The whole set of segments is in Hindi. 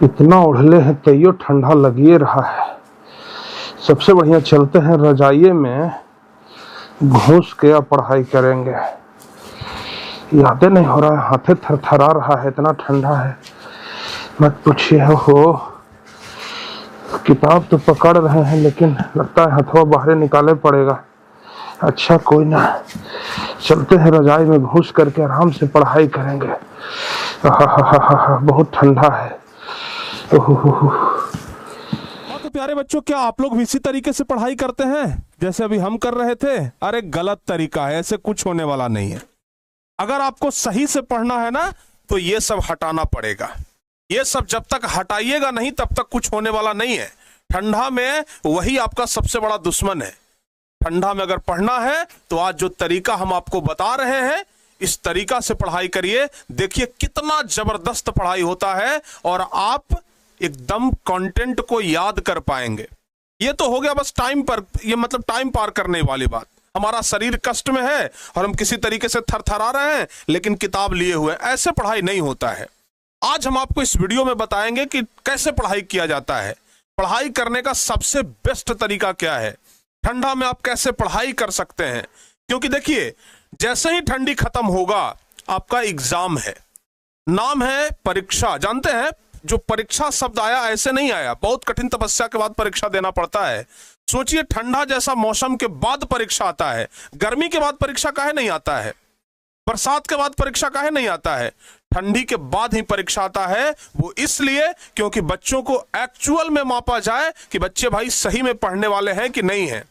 इतना ओढ़ले हैं तैयो ठंडा लगिए रहा है। सबसे बढ़िया चलते हैं रजाइए में घुस के अब पढ़ाई करेंगे। यादें नहीं हो रहा है, हाथे थरथरा रहा है, इतना ठंडा है मत पूछिए। हो किताब तो पकड़ रहे हैं लेकिन लगता है हथवा बाहर निकाले पड़ेगा। अच्छा कोई ना, चलते हैं रजाई में घुस करके आराम से पढ़ाई करेंगे। बहुत ठंडा है। तो प्यारे बच्चों, क्या आप लोग भी इसी तरीके से पढ़ाई करते हैं जैसे अभी हम कर रहे थे? अरे गलत तरीका है, ऐसे कुछ होने वाला नहीं है। अगर आपको सही से पढ़ना है ना तो ये सब हटाना पड़ेगा। ये सब जब तक हटाइएगा नहीं तब तक कुछ होने वाला नहीं है। ठंडा में वही आपका सबसे बड़ा दुश्मन है। ठंडा में अगर पढ़ना है तो आज जो तरीका हम आपको बता रहे हैं इस तरीका से पढ़ाई करिए। देखिए कितना जबरदस्त पढ़ाई होता है और आप एकदम कंटेंट को याद कर पाएंगे। ये तो हो गया बस टाइम पर, ये मतलब टाइम पार करने वाली बात। हमारा शरीर कष्ट में है और हम किसी तरीके से थरथरा रहे हैं लेकिन किताब लिए हुए, ऐसे पढ़ाई नहीं होता है। आज हम आपको इस वीडियो में बताएंगे कि कैसे पढ़ाई किया जाता है, पढ़ाई करने का सबसे बेस्ट तरीका क्या है, ठंडा में आप कैसे पढ़ाई कर सकते हैं। क्योंकि देखिए जैसे ही ठंडी खत्म होगा आपका एग्जाम है, नाम है परीक्षा। जानते हैं जो परीक्षा शब्द आया ऐसे नहीं आया, बहुत कठिन तपस्या के बाद परीक्षा देना पड़ता है। सोचिए ठंडा जैसा मौसम के बाद परीक्षा आता है। गर्मी के बाद परीक्षा काहे नहीं आता है, बरसात के बाद परीक्षा काहे नहीं आता है, ठंडी के बाद ही परीक्षा आता है। वो इसलिए क्योंकि बच्चों को एक्चुअल में मापा जाए कि बच्चे भाई सही में पढ़ने वाले हैं कि नहीं है।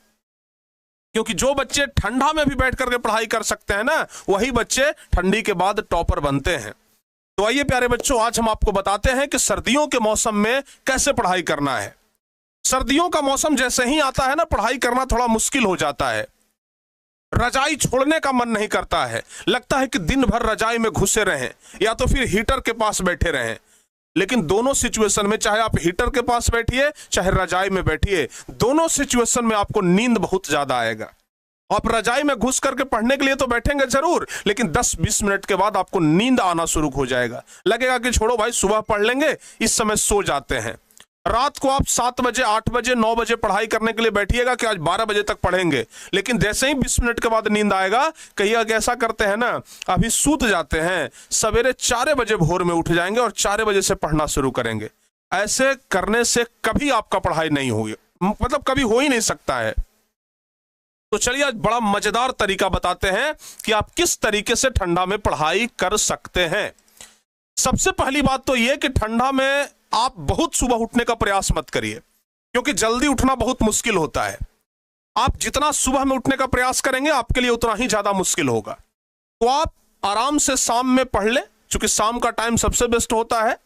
क्योंकि जो बच्चे ठंडा में भी बैठ करके पढ़ाई कर सकते हैं ना, वही बच्चे ठंडी के बाद टॉपर बनते हैं। तो आइए प्यारे बच्चों, आज हम आपको बताते हैं कि सर्दियों के मौसम में कैसे पढ़ाई करना है। सर्दियों का मौसम जैसे ही आता है ना, पढ़ाई करना थोड़ा मुश्किल हो जाता है। रजाई छोड़ने का मन नहीं करता है, लगता है कि दिन भर रजाई में घुसे रहें या तो फिर हीटर के पास बैठे रहें। लेकिन दोनों सिचुएशन में, चाहे आप हीटर के पास बैठिए चाहे रजाई में बैठिए, दोनों सिचुएशन में आपको नींद बहुत ज्यादा आएगा। आप रजाई में घुस करके पढ़ने के लिए तो बैठेंगे जरूर, लेकिन 10-20 मिनट के बाद आपको नींद आना शुरू हो जाएगा। लगेगा कि छोड़ो भाई सुबह पढ़ लेंगे, इस समय सो जाते हैं। रात को आप 7 बजे 8 बजे 9 बजे पढ़ाई करने के लिए बैठिएगा कि आज 12 बजे तक पढ़ेंगे, लेकिन जैसे ही 20 मिनट के बाद नींद आएगा, कहिएगा कि ऐसा करते हैं ना अभी सूत जाते हैं, सवेरे 4 बजे भोर में उठ जाएंगे और 4 बजे से पढ़ना शुरू करेंगे। ऐसे करने से कभी आपका पढ़ाई नहीं होगी, मतलब कभी हो ही नहीं सकता है। तो चलिए आज बड़ा मजेदार तरीका बताते हैं कि आप किस तरीके से ठंडा में पढ़ाई कर सकते हैं। सबसे पहली बात तो यह कि ठंडा में आप बहुत सुबह उठने का प्रयास मत करिए, क्योंकि जल्दी उठना बहुत मुश्किल होता है। आप जितना सुबह में उठने का प्रयास करेंगे आपके लिए उतना ही ज्यादा मुश्किल होगा। तो आप आराम से शाम में पढ़ लें, क्योंकि शाम का टाइम सबसे बेस्ट होता है।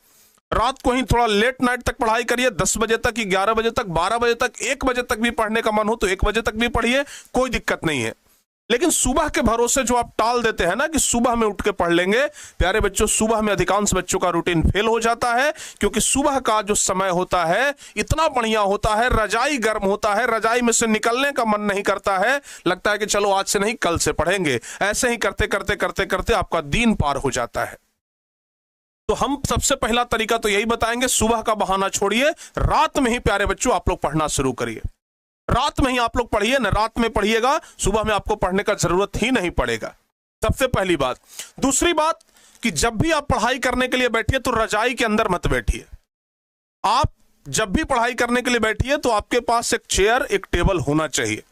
रात को ही थोड़ा लेट नाइट तक पढ़ाई करिए, 10 बजे तक, 11 बजे तक, 12 बजे तक, 1 बजे तक भी पढ़ने का मन हो तो 1 बजे तक भी पढ़िए, कोई दिक्कत नहीं है। लेकिन सुबह के भरोसे जो आप टाल देते हैं ना कि सुबह में उठ के पढ़ लेंगे, प्यारे बच्चों सुबह में अधिकांश बच्चों का रूटीन फेल हो जाता है। क्योंकि सुबह का जो समय होता है इतना बढ़िया होता है, रजाई गर्म होता है, रजाई में से निकलने का मन नहीं करता है, लगता है कि चलो आज से नहीं कल से पढ़ेंगे। ऐसे ही करते करते करते करते आपका दिन पार हो जाता है। तो हम सबसे पहला तरीका तो यही बताएंगे, सुबह का बहाना छोड़िए, रात में ही प्यारे बच्चों आप लोग पढ़ना शुरू करिए। रात में ही आप लोग पढ़िए ना, रात में पढ़िएगा, सुबह में आपको पढ़ने का जरूरत ही नहीं पड़ेगा। सबसे पहली बात। दूसरी बात कि जब भी आप पढ़ाई करने के लिए बैठिए तो रजाई के अंदर मत बैठिए। आप जब भी पढ़ाई करने के लिए बैठिए तो आपके पास एक चेयर एक टेबल होना चाहिए।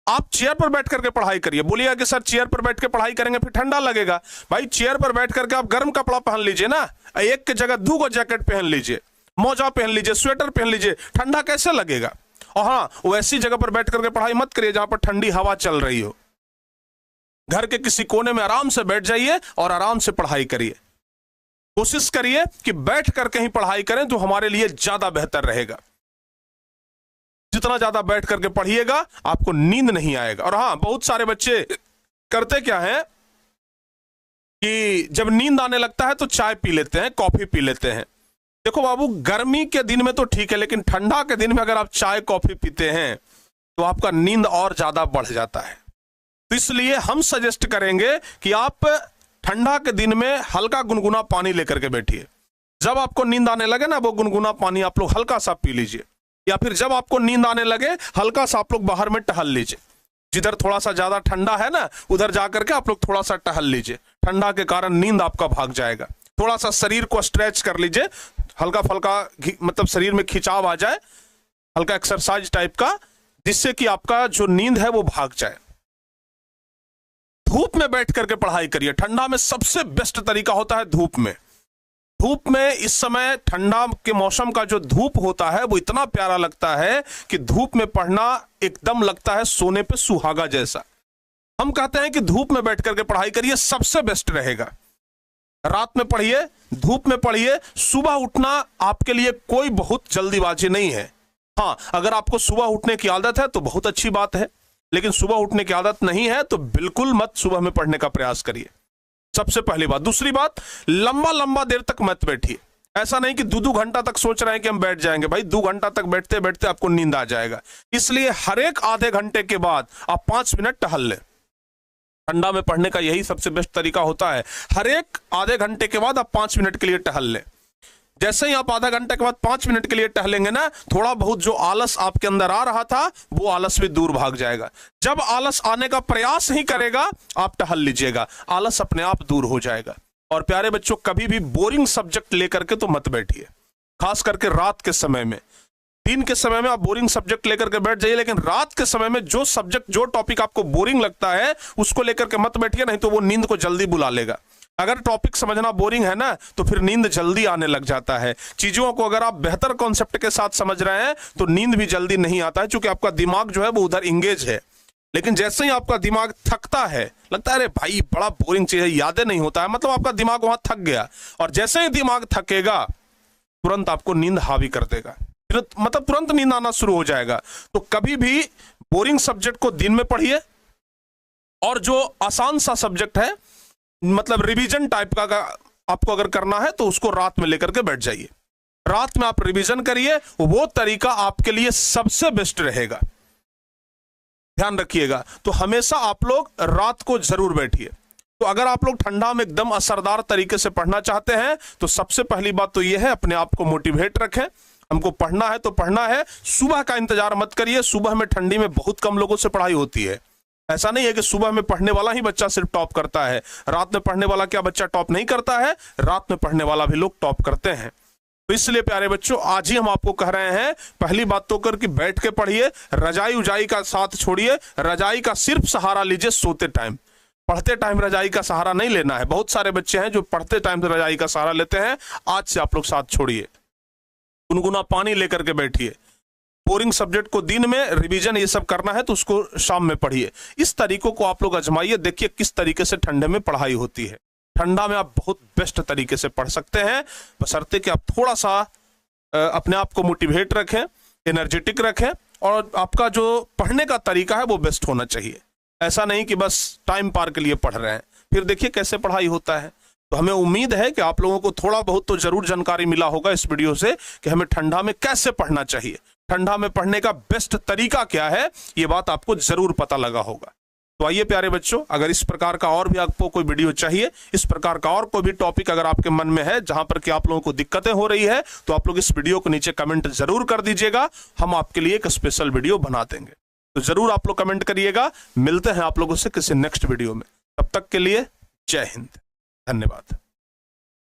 आप चेयर पर बैठ करके पढ़ाई करिए। बोलिएगा कि सर चेयर पर बैठ के पढ़ाई करेंगे फिर ठंडा लगेगा। भाई चेयर पर बैठ करके आप गर्म कपड़ा पहन लीजिए ना, एक की जगह 2 जैकेट पहन लीजिए, मोजा पहन लीजिए, स्वेटर पहन लीजिए, ठंडा कैसे लगेगा। और हाँ, वैसी जगह पर बैठ करके पढ़ाई मत करिए जहां पर ठंडी हवा चल रही हो। घर के किसी कोने में आराम से बैठ जाइए और आराम से पढ़ाई करिए। कोशिश करिए कि बैठ करके ही पढ़ाई करें तो हमारे लिए ज्यादा बेहतर रहेगा। जितना ज्यादा बैठ करके पढ़िएगा आपको नींद नहीं आएगा। और हाँ, बहुत सारे बच्चे करते क्या है कि जब नींद आने लगता है तो चाय पी लेते हैं, कॉफी पी लेते हैं। देखो बाबू, गर्मी के दिन में तो ठीक है, लेकिन ठंडा के दिन में अगर आप चाय कॉफी पीते हैं तो आपका नींद और ज्यादा बढ़ जाता है। तो इसलिए हम सजेस्ट करेंगे कि आप ठंडा के दिन में हल्का गुनगुना पानी लेकर के बैठिए। जब आपको नींद आने लगे ना, वो गुनगुना पानी आप लोग हल्का सा पी लीजिए, या फिर जब आपको नींद आने लगे हल्का सा आप लोग बाहर में टहल लीजिए। जिधर थोड़ा सा ज्यादा ठंडा है ना, उधर जाकर के आप लोग थोड़ा सा टहल लीजिए। ठंडा के कारण नींद आपका भाग जाएगा। थोड़ा सा शरीर को स्ट्रेच कर लीजिए, हल्का फल्का मतलब शरीर में खिंचाव आ जाए, हल्का एक्सरसाइज टाइप का, जिससे कि आपका जो नींद है वो भाग जाए। धूप में बैठ करके पढ़ाई करिए। ठंडा में सबसे बेस्ट तरीका होता है धूप में। धूप में इस समय ठंडा के मौसम का जो धूप होता है वो इतना प्यारा लगता है कि धूप में पढ़ना एकदम लगता है सोने पे सुहागा जैसा। हम कहते हैं कि धूप में बैठ करके पढ़ाई करिए, सबसे बेस्ट रहेगा। रात में पढ़िए, धूप में पढ़िए। सुबह उठना आपके लिए कोई बहुत जल्दीबाजी नहीं है। हाँ, अगर आपको सुबह उठने की आदत है तो बहुत अच्छी बात है, लेकिन सुबह उठने की आदत नहीं है तो बिल्कुल मत सुबह में पढ़ने का प्रयास करिए, सबसे पहली बात। दूसरी बात, लंबा लंबा देर तक मत बैठिए। ऐसा नहीं कि 2-2 घंटा तक सोच रहे हैं कि हम बैठ जाएंगे। भाई 2 घंटा तक बैठते बैठते आपको नींद आ जाएगा। इसलिए हर एक आधे घंटे के बाद आप 5 मिनट टहल लें। ठंडा में पढ़ने का यही सबसे बेस्ट तरीका होता है। हर एक आधे घंटे के बाद आप 5 मिनट के लिए टहल लें। जैसे ही आप आधा घंटे के बाद 5 मिनट के लिए टहलेंगे ना, थोड़ा बहुत जो आलस आपके अंदर आ रहा था वो आलस भी दूर भाग जाएगा। जब आलस आने का प्रयास ही करेगा, आप टहल लीजिएगा, आलस अपने आप दूर हो जाएगा। और प्यारे बच्चों, कभी भी बोरिंग सब्जेक्ट लेकर के तो मत बैठिए, खास करके रात के समय में। दिन के समय में आप बोरिंग सब्जेक्ट लेकर के बैठ जाइए, लेकिन रात के समय में जो सब्जेक्ट, जो टॉपिक आपको बोरिंग लगता है उसको लेकर के मत बैठिए, नहीं तो वो नींद को जल्दी बुला लेगा। अगर टॉपिक समझना बोरिंग है ना, तो फिर नींद जल्दी आने लग जाता है। चीजों को अगर आप बेहतर कॉन्सेप्ट के साथ समझ रहे हैं तो नींद भी जल्दी नहीं आता है, क्योंकि आपका दिमाग जो है वो उधर इंगेज है। लेकिन जैसे ही आपका दिमाग थकता है, लगता है अरे भाई बड़ा बोरिंग चीज है, यादें नहीं होता है, मतलब आपका दिमाग वहां थक गया। और जैसे ही दिमाग थकेगा, तुरंत आपको नींद हावी कर देगा, मतलब तुरंत नींद आना शुरू हो जाएगा। तो कभी भी बोरिंग सब्जेक्ट को दिन में पढ़िए, और जो आसान सा सब्जेक्ट है, मतलब रिवीजन टाइप का आपको अगर करना है, तो उसको रात में लेकर के बैठ जाइए। रात में आप रिवीजन करिए, वो तरीका आपके लिए सबसे बेस्ट रहेगा। ध्यान रखिएगा। तो हमेशा आप लोग रात को जरूर बैठिए। तो अगर आप लोग ठंडा में एकदम असरदार तरीके से पढ़ना चाहते हैं, तो सबसे पहली बात तो यह है, अपने आप को मोटिवेट रखें। हमको पढ़ना है तो पढ़ना है। सुबह का इंतजार मत करिए। सुबह में ठंडी में बहुत कम लोगों से पढ़ाई होती है। ऐसा नहीं है कि सुबह में पढ़ने वाला ही बच्चा सिर्फ टॉप करता है। रात में पढ़ने वाला क्या बच्चा टॉप नहीं करता है? रात में पढ़ने वाला भी लोग टॉप करते हैं। तो इसलिए प्यारे बच्चों, आज ही हम आपको कह रहे हैं, पहली बात तो कर कि बैठ के पढ़िए, रजाई उजाई का साथ छोड़िए। रजाई का सिर्फ सहारा लीजिए सोते टाइम। पढ़ते टाइम रजाई का सहारा नहीं लेना है। बहुत सारे बच्चे हैं जो पढ़ते टाइम से रजाई का सहारा लेते हैं। आज से आप लोग साथ छोड़िए। गुनगुना पानी लेकर के बैठिए। बोरिंग सब्जेक्ट को दिन में रिवीजन ये सब करना है तो उसको शाम में पढ़िए। इस तरीकों को आप लोग आजमाइए, देखिए किस तरीके से ठंडे में पढ़ाई होती है। ठंडा में आप बहुत बेस्ट तरीके से पढ़ सकते हैं, बशर्ते कि आप थोड़ा सा अपने आप को मोटिवेट रखें, एनर्जेटिक रखें, और आपका जो पढ़ने का तरीका है वो बेस्ट होना चाहिए। ऐसा नहीं कि बस टाइम पार के लिए पढ़ रहे हैं, फिर देखिए कैसे पढ़ाई होता है। तो हमें उम्मीद है कि आप लोगों को थोड़ा बहुत तो जरूर जानकारी मिला होगा इस वीडियो से कि हमें ठंडा में कैसे पढ़ना चाहिए, ठंडा में पढ़ने का बेस्ट तरीका क्या है, ये बात आपको जरूर पता लगा होगा। तो आइए प्यारे बच्चों, अगर इस प्रकार का और भी आपको कोई वीडियो चाहिए, इस प्रकार का और कोई भी टॉपिक अगर आपके मन में है जहां पर कि आप लोगों को दिक्कतें हो रही है, तो आप लोग इस वीडियो को नीचे कमेंट जरूर कर दीजिएगा। हम आपके लिए एक स्पेशल वीडियो बना देंगे। तो जरूर आप लोग कमेंट करिएगा। मिलते हैं आप लोगों से किसी नेक्स्ट वीडियो में। तब तक के लिए जय हिंद, धन्यवाद।